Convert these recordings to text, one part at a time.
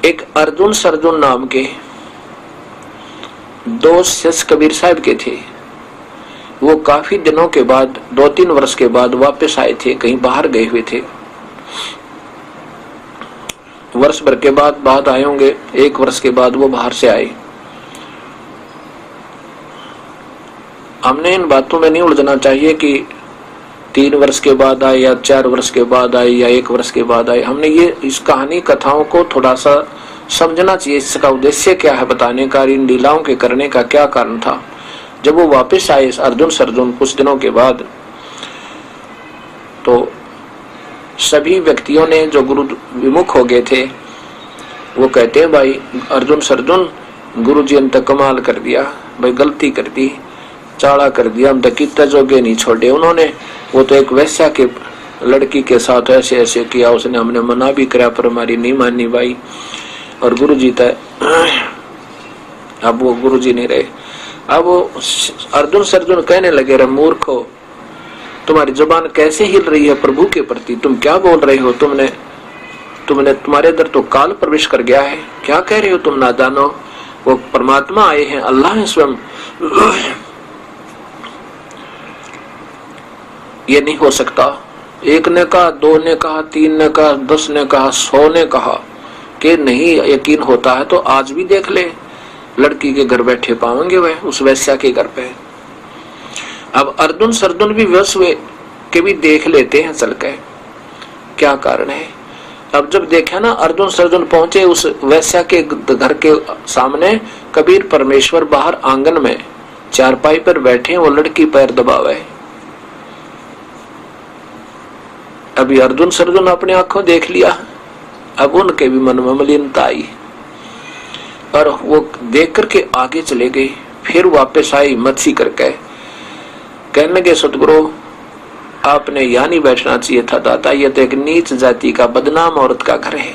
एक अर्जुन सरजुन नाम के दो शिष्य कबीर साहब के थे। वो काफी दिनों के बाद 2-3 वर्ष के बाद वापस आए थे, कहीं बाहर गए हुए थे। वर्ष भर के बाद आए होंगे, 1 वर्ष के बाद वो बाहर से आए। हमने इन बातों में नहीं उलझना चाहिए कि 3 वर्ष के बाद आए या 4 वर्ष के बाद आए या 1 वर्ष के बाद आए। हमने ये इस कहानी कथाओं को थोड़ा सा समझना चाहिए, इसका उद्देश्य क्या है बताने का, इन लीलाओं के करने का क्या कारण था। जब वो वापस आए अर्जुन सरजुन कुछ दिनों के बाद, तो सभी व्यक्तियों ने जो गुरु विमुख हो गए थे वो कहते हैं, भाई अर्जुन सरजुन गुरु जी ने तो कमाल कर दिया, भाई गलती कर दी, चाड़ा कर दिया, हम तो कितना जोगे नहीं छोड़े उन्होंने। वो तो एक वैश्या के लड़की के साथ ऐसे ऐसे किया, उसने हमने मना भी करा पर हमारी नहीं मानी भाई। और गुरु जी तो अब वो गुरु जी नहीं रहे। अब वो अर्जुन सरजुन कहने लगे, रे मूर्खो, तुम्हारी जुबान कैसे हिल रही है प्रभु के प्रति, तुम क्या बोल रहे हो, तुमने तुम्हारे अंदर तो काल प्रवेश कर गया है, क्या कह रहे हो तुम नादानो, वो परमात्मा आए हैं, अल्लाह है स्वयं। ये नहीं हो सकता। 1 ने कहा, 2 ने कहा, 3 ने कहा, 10 ने कहा, 100 ने कहा कि नहीं यकीन होता है तो आज भी देख ले, लड़की के घर बैठे पाएंगे वह उस वैश्या के घर पे। अब अर्जुन सरजुन भी वश हुए कि भी देख लेते हैं चल के, क्या कारण है। अब जब देखा ना अर्जुन सरजुन पहुंचे उस वैश्या के घर के सामने, कबीर परमेश्वर बाहर आंगन में चारपाई पर बैठे, वो लड़की पैर दबावे। अभी अर्जुन सरजुन अपने आंखों देख लिया, अब उनके भी मन में मलिनता आई और वो देख करके आगे चले गए। फिर वापस आई मच्छी करके, कहने लगे, सतगुरु आपने यहाँ नहीं बैठना चाहिए था दादा, ये तो एक नीच जाति का बदनाम औरत का घर है।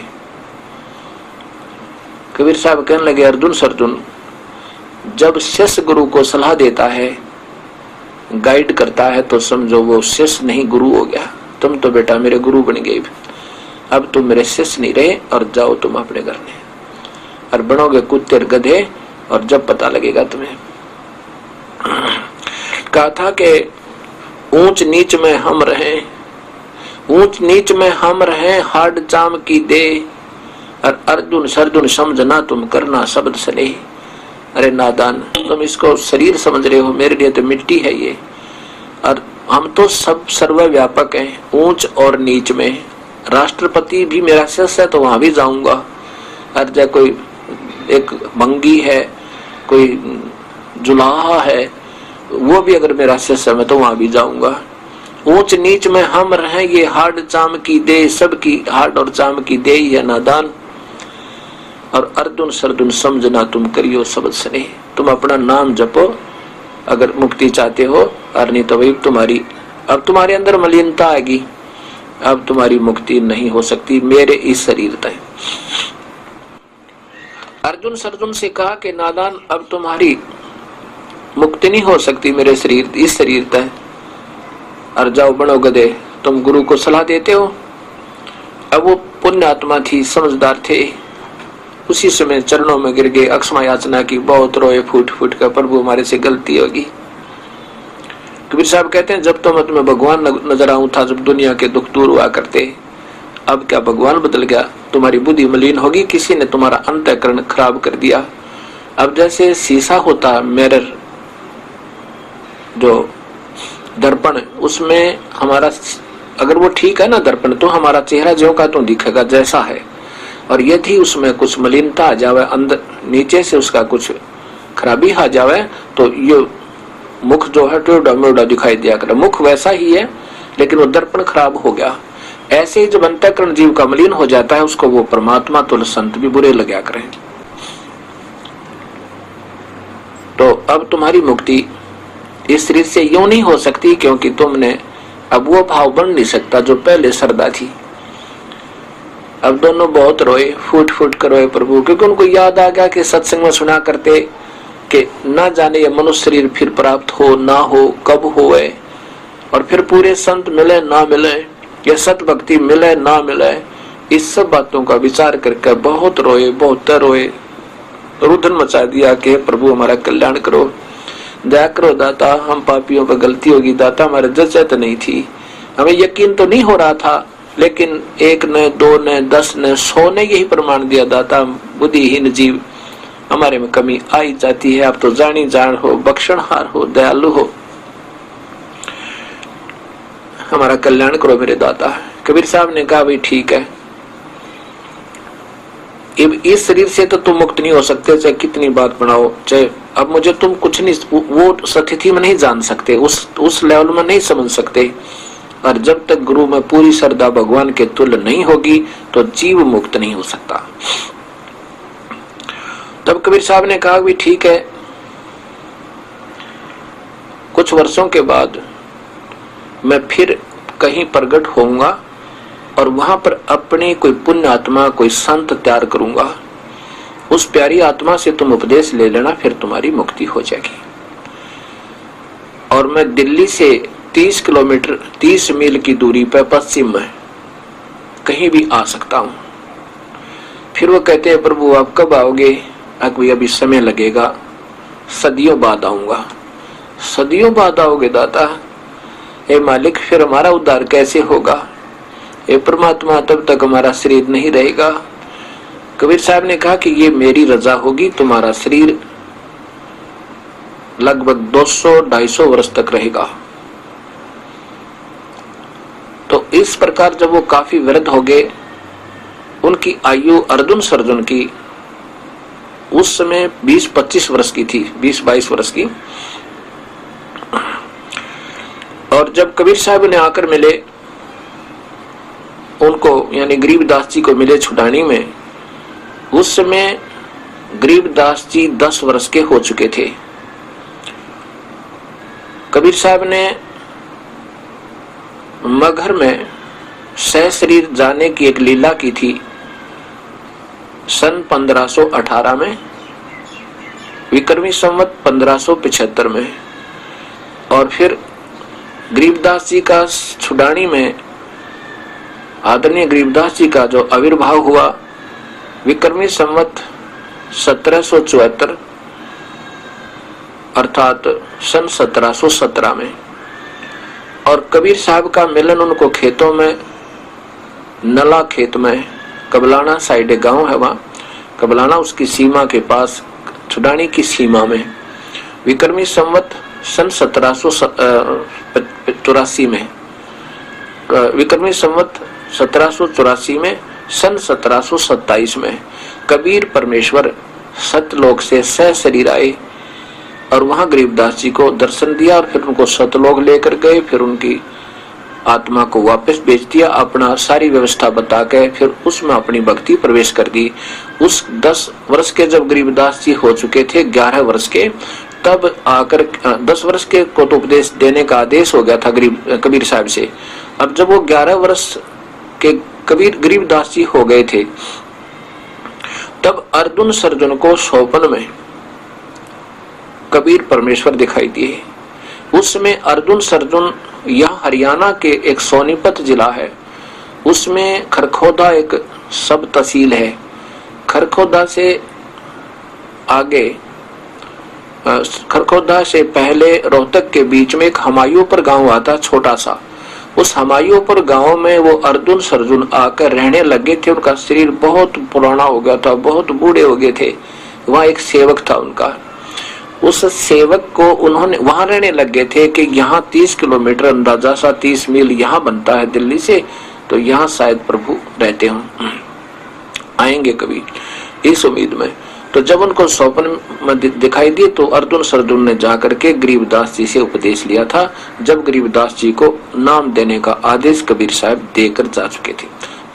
कबीर साहब कहने लगे, अर्जुन सरजुन, जब शिष्य गुरु को सलाह देता है, गाइड करता है, तो समझो वो शिष्य नहीं गुरु हो गया। तुम तो बेटा मेरे गुरु बन गए, अब तुम मेरे शिष्य नहीं रहे और जाओ तुम अपने घर में और बनोगे कुत्ते और गधे, और जब पता लगेगा तुम्हें। कहा था कि ऊंच नीच में हम रहें, ऊंच नीच में हम रहें, हाड चाम की दे, और अर्जुन सरजुन समझना तुम करना शब्द सने। अरे नादान, तुम इसको शरीर समझ रहे हो, मेरे लिए तो मिट्टी है ये, और हम तो सब सर्वव्यापक हैं, ऊंच और नीच में। राष्ट्रपति भी मेरा शिष्य है तो वहां भी जाऊंगा, और जब कोई एक भंगी है, कोई जुलाहा है, वो भी अगर मेरा शिष्य है मैं तो वहां भी जाऊंगा। ऊंच नीच में हम रहें, ये हाड चाम की दे, सबकी हाड और चाम की दे ही है नादान। और अर्जुन सरजुन समझना तुम करियो शब्द सने, तुम अपना नाम जपो अगर मुक्ति चाहते हो, और नहीं तो भाई अब तुम्हारे अंदर मलिनता आएगी, अब तुम्हारी मुक्ति नहीं हो सकती मेरे इस शरीर तय। अर्जुन सरजुन से कहा कि नादान, अब तुम्हारी मुक्ति नहीं हो सकती मेरे शरीर इस शरीर तय, और जाओ बनो गधे, तुम गुरु को सलाह देते हो। अब वो पुण्य आत्मा थी, समझदार थे, उसी समय चरणों में गिर गए, अक्षमा याचना की, बहुत रोए फूट फूट कर, प्रभु हमारे से गलती होगी। कबीर साहब कहते हैं, जब तो मैं तुम्हें भगवान नजर आऊं था, जब दुनिया के दुख दूर हुआ करते, अब क्या भगवान बदल गया, तुम्हारी बुद्धि मलिन होगी, किसी ने तुम्हारा अंतःकरण खराब कर दिया। अब जैसे शीशा होता, मिरर जो दर्पण, उसमें हमारा अगर वो ठीक है ना दर्पण, तो हमारा चेहरा जो का तो दिखेगा जैसा है, और यदि उसमें कुछ मलिनता आ जावे, अंदर नीचे से उसका कुछ खराबी आ जावे, तो ये मुख जो है टेढ़ा मेढ़ा दिखाई दिया करे, मुख वैसा ही है लेकिन वो दर्पण खराब हो गया। ऐसे ही जब अंतःकरण जीव का मलिन हो जाता है, उसको वो परमात्मा तो संत भी बुरे लगा करें। तो अब तुम्हारी मुक्ति इस शरीर से यूं नहीं हो सकती, क्योंकि तुमने अब वो भाव बन नहीं सकता जो पहले श्रद्धा थी। अब दोनों बहुत रोए, फूट फूट कर रोए प्रभु, क्योंकि उनको याद आ गया कि सत्संग में सुना करते कि ना जाने ये मनुष्य शरीर फिर प्राप्त हो ना हो, कब होए, और फिर पूरे संत मिले ना मिले, ये सत भक्ति मिले ना मिले, इस सब बातों का विचार करके बहुत रोए, बहुत रोए, रुदन मचा दिया कि प्रभु हमारा कल्याण करो, दया करो दाता, हम पापियों पर गलती होगी दाता, हमारे जचत नहीं थी, हमें यकीन तो नहीं हो रहा था, लेकिन 1 ने 2 ने 10 ने 100 ने यही प्रमाण दिया दाता, बुद्धिहीन जीव हमारे में कमी आई जाती है, आप तो जानी जान हो, बख्शणहार हो, दयालु हो, हमारा कल्याण करो मेरे दाता। कबीर साहब ने कहा भाई ठीक है, इस शरीर से तो तुम मुक्त नहीं हो सकते, चाहे कितनी बात बनाओ, चाहे अब मुझे तुम कुछ नहीं, वो स्थिति में नहीं जान सकते, उस लेवल में नहीं समझ सकते, और जब तक गुरु में पूरी श्रद्धा भगवान के तुल्य नहीं होगी तो जीव मुक्त नहीं हो सकता। तब कबीर साहब ने कहा भी ठीक है, कुछ वर्षों के बाद मैं फिर कहीं प्रकट होऊंगा और वहां पर अपनी कोई पुण्य आत्मा, कोई संत तैयार करूंगा, उस प्यारी आत्मा से तुम उपदेश ले लेना, फिर तुम्हारी मुक्ति हो जाएगी। और मैं दिल्ली से 30 किलोमीटर 30 मील की दूरी पर पश्चिम में कहीं भी आ सकता हूं। फिर वो कहते हैं प्रभु आप कब आओगे? अभी समय लगेगा, सदियों बाद आऊंगा। सदियों बाद आओगे दाता? हे मालिक फिर हमारा उद्धार कैसे होगा? हे परमात्मा तब तक हमारा शरीर नहीं रहेगा। कबीर साहब ने कहा कि ये मेरी रजा होगी, तुम्हारा शरीर लगभग 200-250 वर्ष तक रहेगा। तो इस प्रकार जब वो काफी वृद्ध हो गए, उनकी आयु अर्जुन सर्जुन की उस समय 20-25 वर्ष की थी, 20-22 वर्ष की। और जब कबीर साहब ने आकर मिले उनको, यानी गरीबदास जी को मिले छुटानी में, उस समय गरीबदास जी 10 वर्ष के हो चुके थे। कबीर साहब ने मगहर में सहशरीर जाने की एक लीला की थी सन 1518 में, विक्रमी संवत 1575 में। और फिर गरीबदास जी का छुड़ानी में आदरणीय गरीबदास जी का जो आविर्भाव हुआ विक्रमी संवत 1774 अर्थात सन 1717 में। और कबीर साहब का मिलन उनको खेतों में, नला खेत में, कबलाना साइड गांव है वहां, कबलाना उसकी सीमा के पास, छुड़ानी की सीमा में, विक्रमी संवत सन 1784 में, विक्रमी संवत 1784 में, सन 1727 में कबीर परमेश्वर सतलोक से सहशरीर आए और वहां गरीबदास जी को दर्शन दिया और फिर उनको सतलोक लेकर गए। फिर उनकी आत्मा को वापस भेज दिया, अपना सारी व्यवस्था बता के फिर उसमें अपनी भक्ति प्रवेश कर दी। उस 10 वर्ष के जब गरीबदास जी हो चुके थे 11 वर्ष के, तब आकर 10 वर्ष के को तो उपदेश देने का आदेश हो गया था कबीर साहब से। अब जब वो 11 वर्ष के गरीबदास जी हो गए थे, तब अर्जुन सर्जुन को स्वप्न में कबीर परमेश्वर दिखाई दिए। उसमें अर्जुन सर्जुन, यह हरियाणा के एक सोनीपत जिला है, उसमें खरखोदा एक सब तहसील है। खरखोदा से आगे, खरखोदा से पहले रोहतक के बीच में एक हमायूंपुर गांव आता, छोटा सा। उस हमायूंपुर गांव में वो अर्जुन सर्जुन आकर रहने लगे थे। उनका शरीर बहुत पुराना हो गया था, बहुत बूढ़े हो गए थे। वहाँ एक सेवक था उनका, उस सेवक को उन्होंने वहां रहने लगे थे कि यहाँ 30 किलोमीटर, अंदाजा सा 30 मील यहाँ बनता है दिल्ली से, तो यहाँ शायद प्रभु रहते हों, आएंगे कभी, इस उम्मीद में। तो जब उनको स्वप्न में दिखाई दिए तो अर्जुन सर्जुन ने जाकर के गरीबदास जी से उपदेश लिया था, जब गरीबदास जी को नाम देने का आदेश कबीर साहब देकर जा चुके थे।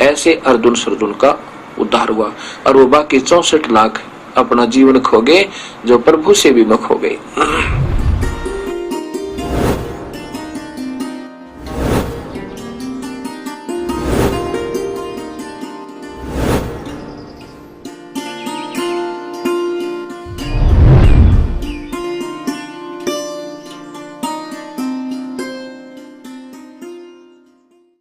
ऐसे अर्जुन सर्जुन का उद्धार हुआ और वो बाकी 64 लाख अपना जीवन खो गए, जो प्रभु से विमुख हो गए।